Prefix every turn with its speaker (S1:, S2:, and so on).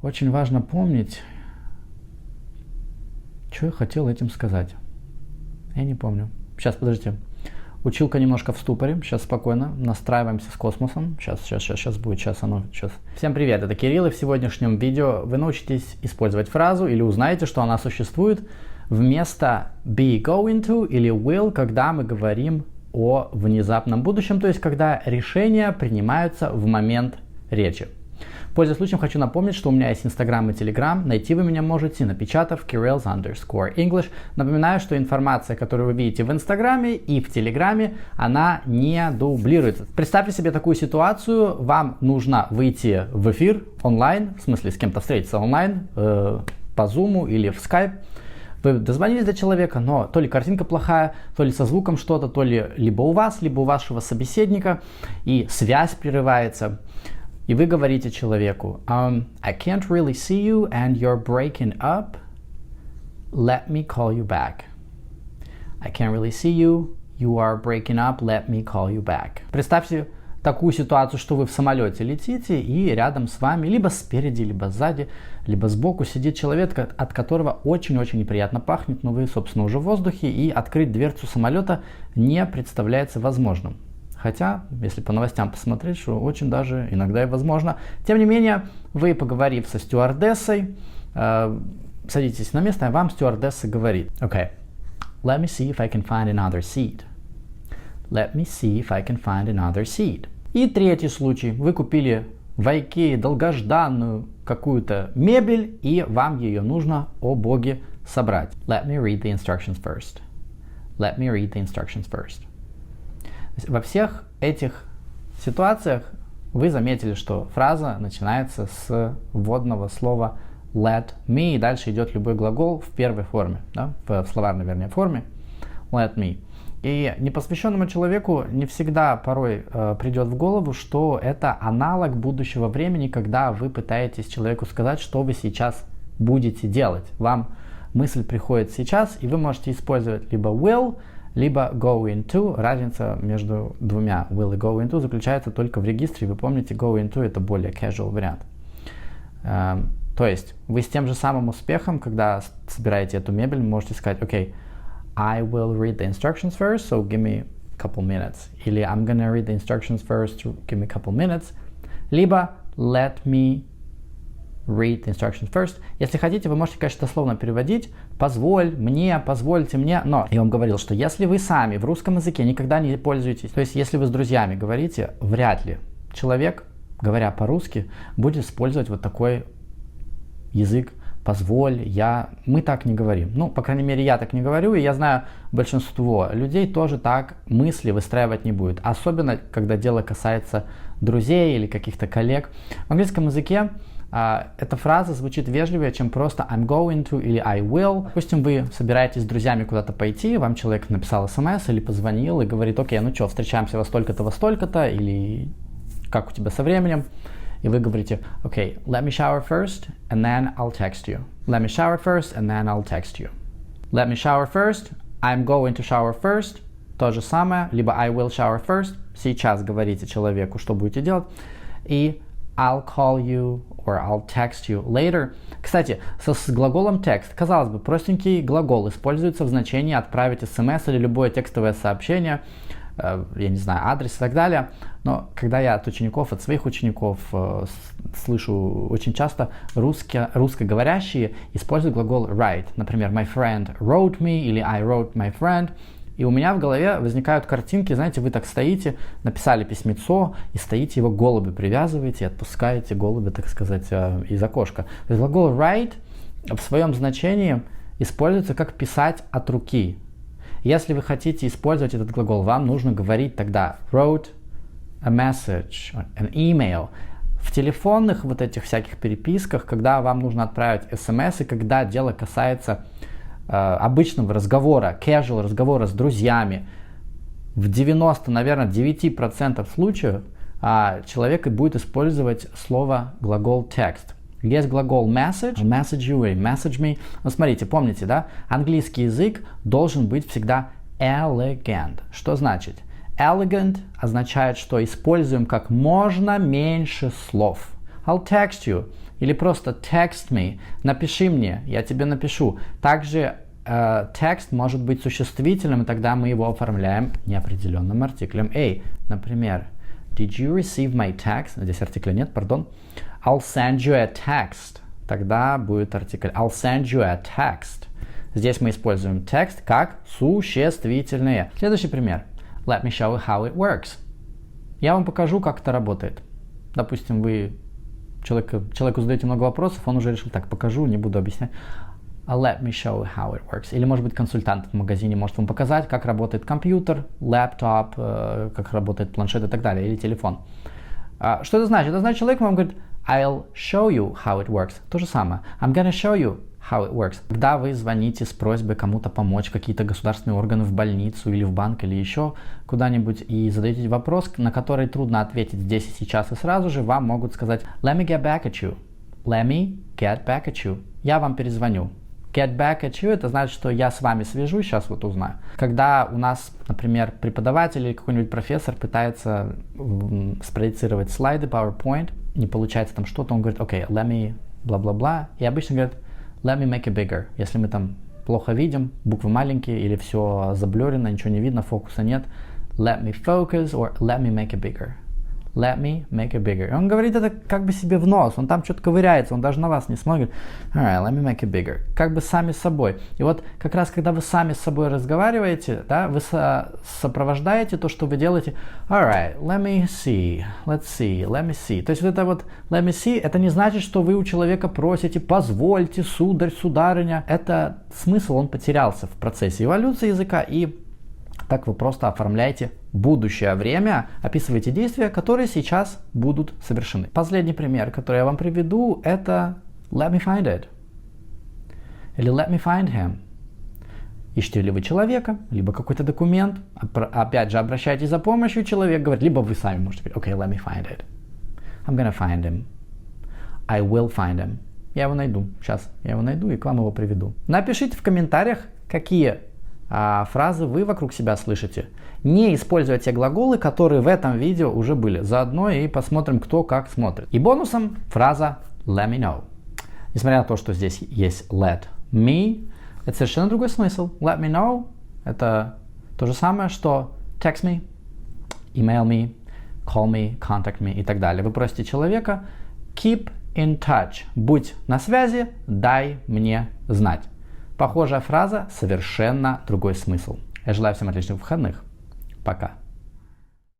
S1: Очень важно помнить, что я хотел этим сказать. Я не помню. Сейчас, подождите. Училка немножко в ступоре. Сейчас спокойно настраиваемся с космосом. Сейчас будет. Сейчас. Всем привет, это Кирилл, и в сегодняшнем видео вы научитесь использовать фразу или узнаете, что она существует вместо be going to или will, когда мы говорим о внезапном будущем, то есть когда решения принимаются в момент речи. Пользуясь случаем, хочу напомнить, что у меня есть Instagram и Telegram. Найти вы меня можете, напечатав Kirill's_English. Напоминаю, что информация, которую вы видите в Инстаграме и в Телеграме, она не дублируется. Представьте себе такую ситуацию. Вам нужно выйти в эфир онлайн, в смысле с кем-то встретиться онлайн, по Zoom или в Skype. Вы дозвонились до человека, но то ли картинка плохая, то ли со звуком что-то, то ли либо у вас, либо у вашего собеседника, и связь прерывается. И вы говорите человеку, I can't really see you and you're breaking up. Let me call you back. I can't really see you, you are breaking up, let me call you back. Представьте такую ситуацию, что вы в самолете летите, и рядом с вами, либо спереди, либо сзади, либо сбоку сидит человек, от которого очень-очень неприятно пахнет, но вы, собственно, уже в воздухе, и открыть дверцу самолета не представляется возможным. Хотя, если по новостям посмотреть, что очень даже иногда и возможно. Тем не менее, вы, поговорив со стюардессой, садитесь на место, а вам стюардесса говорит: Okay, let me see if I can find another seat. Let me see if I can find another seat. И третий случай. Вы купили в IKEA долгожданную какую-то мебель, и вам ее нужно, о боги, собрать. Let me read the instructions first. Let me read the instructions first. Во всех этих ситуациях вы заметили, что фраза начинается с вводного слова let me, и дальше идет любой глагол в первой форме, да, в словарной, вернее, форме let me. И непосвященному человеку не всегда порой придет в голову, что это аналог будущего времени, когда вы пытаетесь человеку сказать, что вы сейчас будете делать. Вам мысль приходит сейчас, и вы можете использовать либо will, либо go into. Разница между двумя will и go into заключается только в регистре. Вы помните, go into это более casual вариант. То есть вы с тем же самым успехом, когда собираете эту мебель, можете сказать: Okay, I will read the instructions first, so give me a couple minutes. Или I'm gonna read the instructions first, give me a couple minutes. Либо let me read the instructions first. Если хотите, вы можете, конечно, дословно переводить «позволь мне», «позвольте мне», но я вам говорил, что если вы сами в русском языке никогда не пользуетесь, то есть если вы с друзьями говорите, вряд ли человек, говоря по-русски, будет использовать вот такой язык «позволь», «я». Мы так не говорим. Ну, по крайней мере, я так не говорю, и я знаю, большинство людей тоже так мысли выстраивать не будет. Особенно, когда дело касается друзей или каких-то коллег. В английском языке эта фраза звучит вежливее, чем просто I'm going to или I will. Допустим, вы собираетесь с друзьями куда-то пойти, вам человек написал смс или позвонил и говорит: окей, ну что, встречаемся во столько-то, или как у тебя со временем? И вы говорите: okay, let me shower first and then I'll text you. Let me shower first and then I'll text you. Let me shower first, I'm going to shower first. То же самое, либо I will shower first. Сейчас говорите человеку, что будете делать. И I'll call you or I'll text you later. Кстати, с глаголом text, казалось бы, простенький глагол используется в значении отправить смс или любое текстовое сообщение, я не знаю, адрес и так далее. Но когда я от своих учеников слышу очень часто русскоговорящие используют глагол write. Например, my friend wrote me или I wrote my friend. И у меня в голове возникают картинки, знаете, вы так стоите, написали письмецо, и стоите, его голуби привязываете, и отпускаете голуби, так сказать, из окошка. То есть глагол write в своем значении используется как писать от руки. Если вы хотите использовать этот глагол, вам нужно говорить тогда wrote a message, an email. В телефонных вот этих всяких переписках, когда вам нужно отправить смс, и когда дело касается обычного разговора, casual разговора с друзьяами, в 90, наверное, 9% случаев человек и будет использовать слово глагол text. Есть глагол message you или message me. Ну, смотрите, помните, да? Английский язык должен быть всегда elegant. Что значит? Elegant означает, что используем как можно меньше слов. I'll text you. или просто text me, напиши мне, я тебе напишу. Также текст может быть существительным, и тогда мы его оформляем неопределенным артиклем a. Например, did you receive my text? Здесь артикля нет, пардон. I'll send you a text. Тогда будет артикль I'll send you a text. Здесь мы используем текст как существительное. Следующий пример. Let me show you how it works. Я вам покажу, как это работает. Допустим, вы человеку задаете много вопросов, он уже решил, так, покажу, не буду объяснять. Let me show you how it works. Или, может быть, консультант в магазине может вам показать, как работает компьютер, лэптоп, как работает планшет и так далее, или телефон. Что это значит? Это значит, человек вам говорит, I'll show you how it works. То же самое. I'm gonna show you how it works. Когда вы звоните с просьбой кому-то помочь, какие-то государственные органы в больницу или в банк или еще куда-нибудь, и задаете вопрос, на который трудно ответить здесь и сейчас, и сразу же вам могут сказать Let me get back at you. Let me get back at you. Я вам перезвоню. Get back at you — это значит, что я с вами свяжусь, сейчас вот узнаю. Когда у нас, например, преподаватель или какой-нибудь профессор пытается спроецировать слайды, PowerPoint, не получается там что-то, он говорит, окей, let me бла-бла-бла, и обычно говорят, let me make it bigger. Если мы там плохо видим, буквы маленькие или все заблюрено, ничего не видно, фокуса нет, let me focus or let me make it bigger. Let me make it bigger. И он говорит это как бы себе в нос, он там что-то ковыряется, он даже на вас не смотрит. Alright, let me make it bigger. Как бы сами с собой. И вот как раз когда вы сами с собой разговариваете, да, вы сопровождаете то, что вы делаете. Alright, let me see, let's see, let me see. То есть вот это вот let me see, это не значит, что вы у человека просите, позвольте, сударь, сударыня. Это смысл, он потерялся в процессе эволюции языка, и так вы просто оформляете будущее время, описываете действия, которые сейчас будут совершены. Последний пример, который я вам приведу, это let me find it. Или let me find him. Ищете ли вы человека, либо какой-то документ, опять же, обращаетесь за помощью, человек говорит, либо вы сами можете говорить, okay, let me find it. I'm gonna find him. I will find him. Я его найду. Сейчас я его найду и к вам его приведу. Напишите в комментариях, какие фразы вы вокруг себя слышите. Не используя те глаголы, которые в этом видео уже были. Заодно и посмотрим, кто как смотрит. И бонусом фраза let me know. Несмотря на то, что здесь есть let me, это совершенно другой смысл. Let me know — это то же самое, что text me, email me, call me, contact me и так далее. Вы просите человека keep in touch. Будь на связи, дай мне знать. Похожая фраза, совершенно другой смысл. Я желаю всем отличных выходных. Пока.